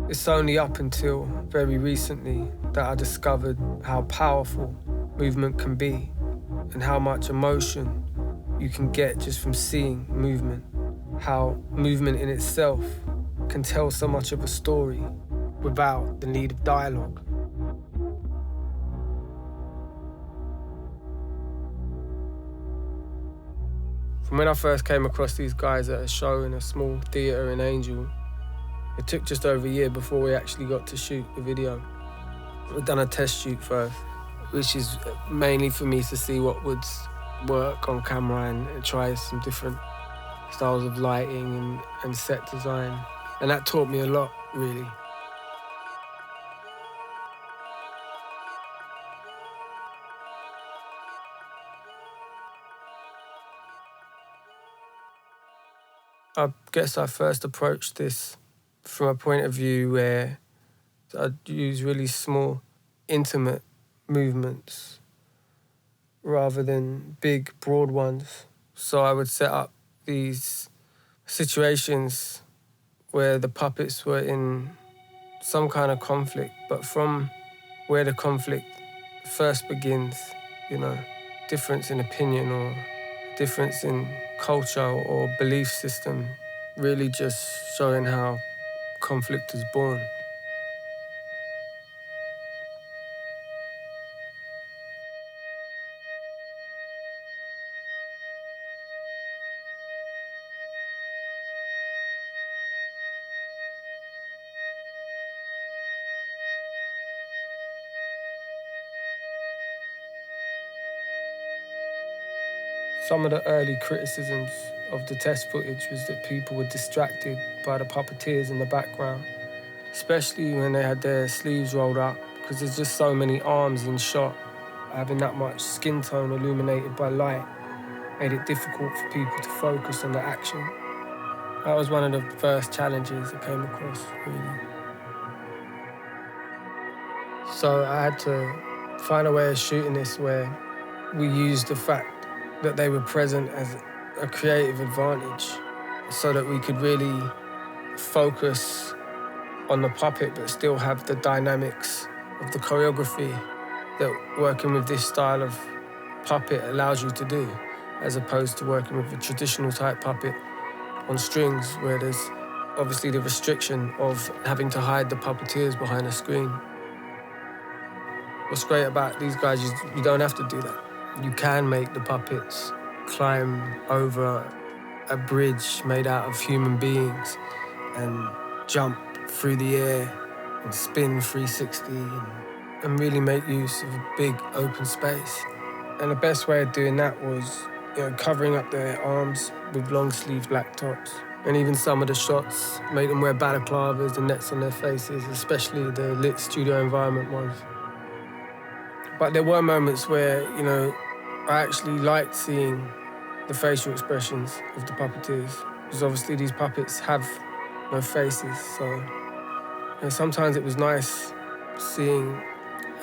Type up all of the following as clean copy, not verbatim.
It's only up until very recently that I discovered how powerful movement can be and how much emotion you can get just from seeing movement. How movement in itself can tell so much of a story without the need of dialogue. From when I first came across these guys at a show in a small theatre in Angel, it took just over a year before we actually got to shoot the video. We'd done a test shoot first, which is mainly for me to see what would work on camera and try some different styles of lighting and set design. And that taught me a lot, really. I guess I first approached this from a point of view where I'd use really small, intimate movements rather than big, broad ones. So I would set up these situations where the puppets were in some kind of conflict, but from where the conflict first begins, difference in opinion or difference in culture or belief system, really just showing how conflict is born. Some of the early criticisms of the test footage was that people were distracted by the puppeteers in the background, especially when they had their sleeves rolled up, because there's just so many arms in shot. Having that much skin tone illuminated by light made it difficult for people to focus on the action. That was one of the first challenges I came across, really. So I had to find a way of shooting this where we used the fact that they were present as a creative advantage so that we could really focus on the puppet but still have the dynamics of the choreography that working with this style of puppet allows you to do, as opposed to working with a traditional type puppet on strings where there's obviously the restriction of having to hide the puppeteers behind a screen. What's great about these guys is you don't have to do that. You can make the puppets climb over a bridge made out of human beings and jump through the air and spin 360 and really make use of a big open space. And the best way of doing that was, covering up their arms with long sleeve black tops. And even some of the shots made them wear balaclavas and nets on their faces, especially the lit studio environment ones. But there were moments where, I actually liked seeing the facial expressions of the puppeteers, because obviously these puppets have no faces, so sometimes it was nice seeing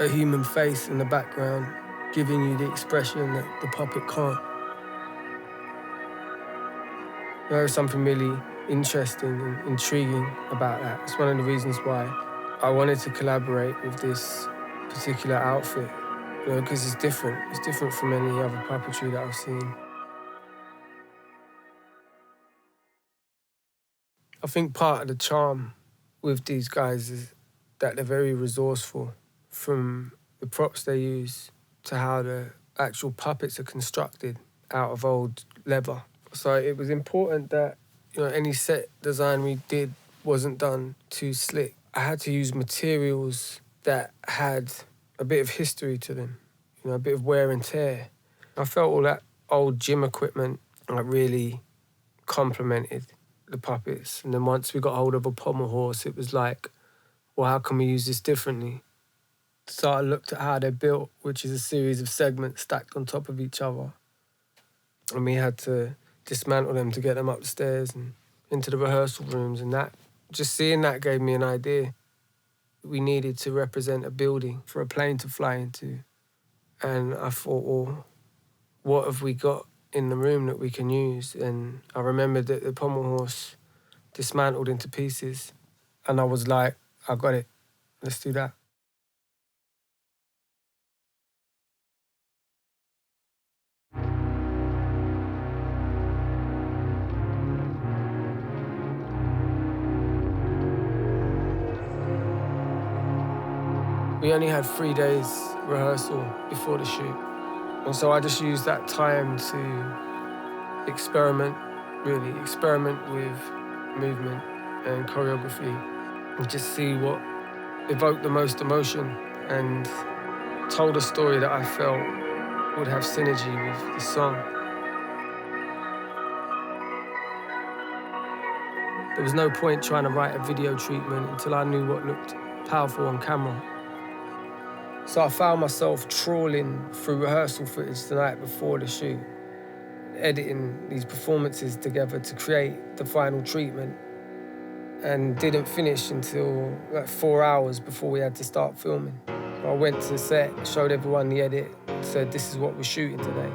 a human face in the background giving you the expression that the puppet can't. There was something really interesting and intriguing about that. It's one of the reasons why I wanted to collaborate with this particular outfit, because it's different. It's different from any other puppetry that I've seen. I think part of the charm with these guys is that they're very resourceful, from the props they use to how the actual puppets are constructed out of old leather. So it was important that any set design we did wasn't done too slick. I had to use materials that had a bit of history to them, a bit of wear and tear. I felt all that old gym equipment really complemented the puppets. And then once we got hold of a pommel horse, it was like, well, how can we use this differently? So I looked at how they're built, which is a series of segments stacked on top of each other. And we had to dismantle them to get them upstairs and into the rehearsal rooms, and that, just seeing that gave me an idea. We needed to represent a building for a plane to fly into. And I thought, well, what have we got in the room that we can use? And I remembered that the pommel horse dismantled into pieces. And I was like, I got it. Let's do that. We only had 3 days rehearsal before the shoot. And so I just used that time to experiment with movement and choreography and just see what evoked the most emotion and told a story that I felt would have synergy with the song. There was no point trying to write a video treatment until I knew what looked powerful on camera. So I found myself trawling through rehearsal footage the night before the shoot, editing these performances together to create the final treatment, and didn't finish until like 4 hours before we had to start filming. So I went to the set, showed everyone the edit, said this is what we're shooting today.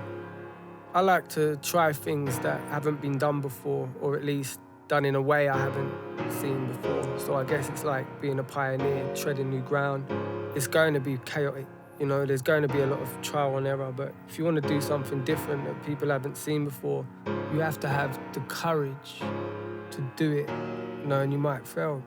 I like to try things that haven't been done before, or at least done in a way I haven't seen before. So I guess it's like being a pioneer, treading new ground. It's going to be chaotic, there's going to be a lot of trial and error, but if you want to do something different that people haven't seen before, you have to have the courage to do it, and you might fail.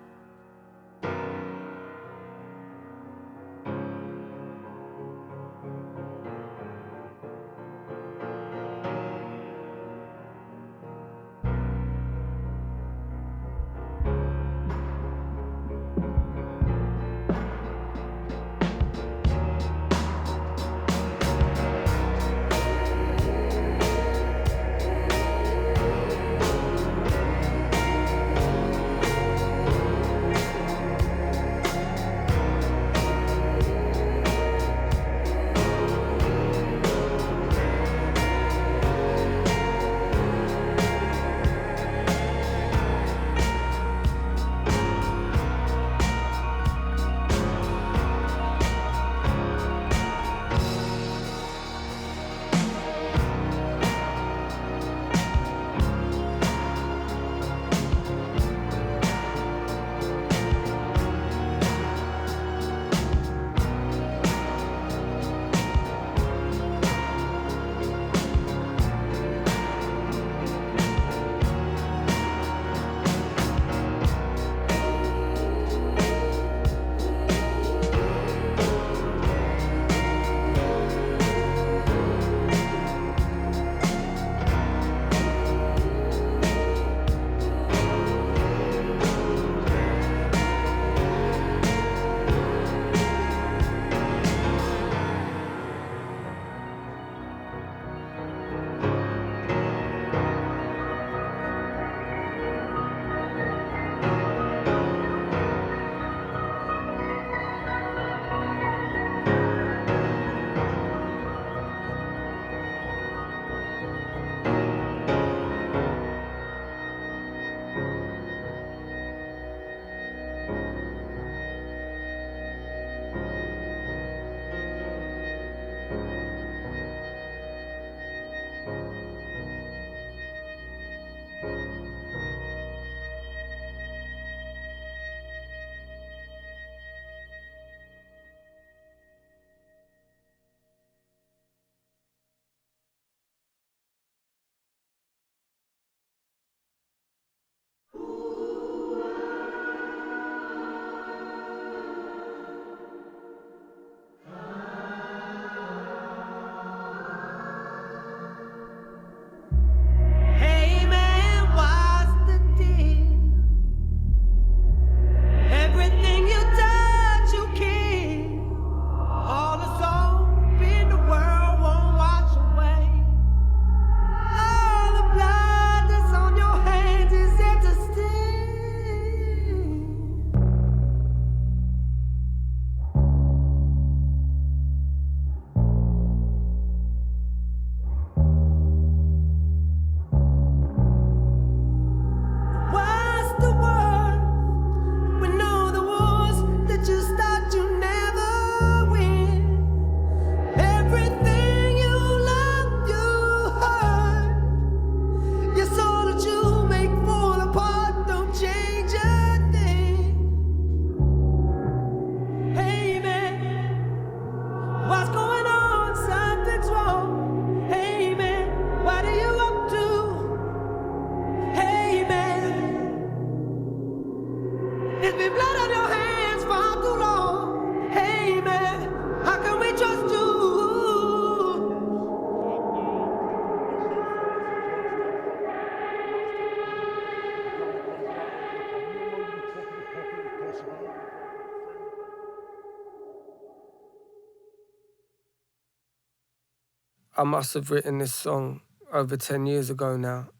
I must have written this song over 10 years ago now,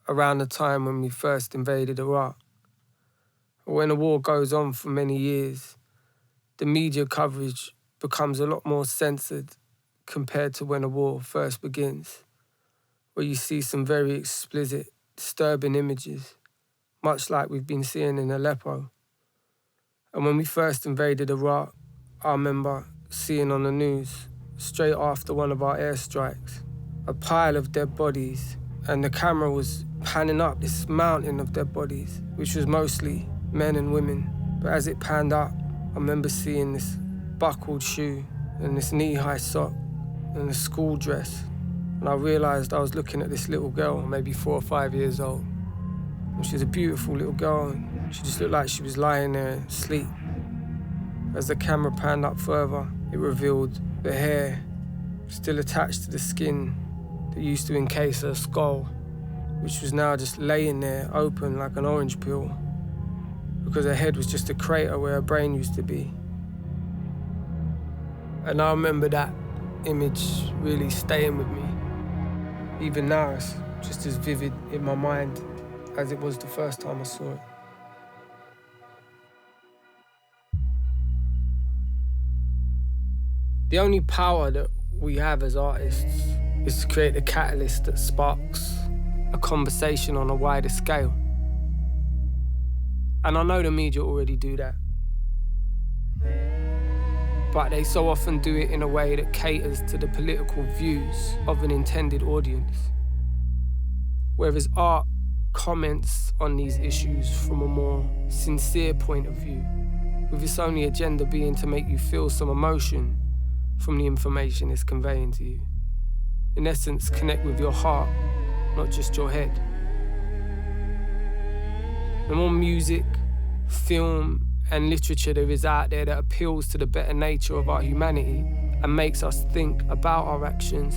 around the time when we first invaded Iraq. When a war goes on for many years, the media coverage becomes a lot more censored compared to when a war first begins, where you see some very explicit, disturbing images, much like we've been seeing in Aleppo. And when we first invaded Iraq, I remember seeing on the news, straight after one of our airstrikes, a pile of dead bodies, and the camera was panning up this mountain of dead bodies, which was mostly men and women. But as it panned up, I remember seeing this buckled shoe and this knee-high sock and a school dress. And I realised I was looking at this little girl, maybe 4 or 5 years old. And she was a beautiful little girl, and she just looked like she was lying there asleep. As the camera panned up further, it revealed the hair still attached to the skin that used to encase her skull, which was now just laying there open like an orange peel, because her head was just a crater where her brain used to be. And I remember that image really staying with me. Even now, it's just as vivid in my mind as it was the first time I saw it. The only power that we have as artists is to create a catalyst that sparks a conversation on a wider scale. And I know the media already do that. But they so often do it in a way that caters to the political views of an intended audience. Whereas art comments on these issues from a more sincere point of view, with its only agenda being to make you feel some emotion from the information it's conveying to you. In essence, connect with your heart, not just your head. The more music, film, and literature there is out there that appeals to the better nature of our humanity and makes us think about our actions,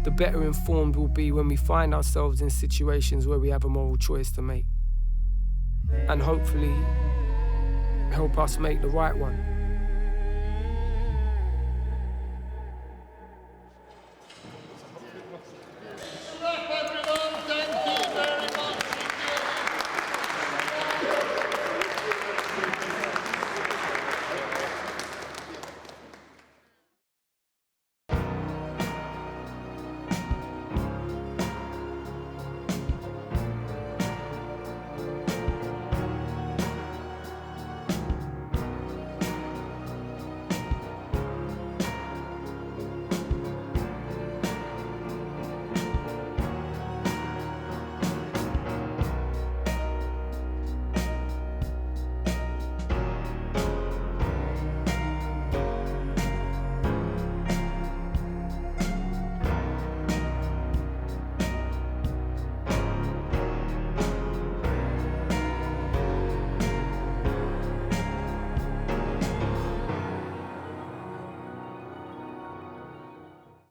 the better informed we'll be when we find ourselves in situations where we have a moral choice to make. And hopefully help us make the right one.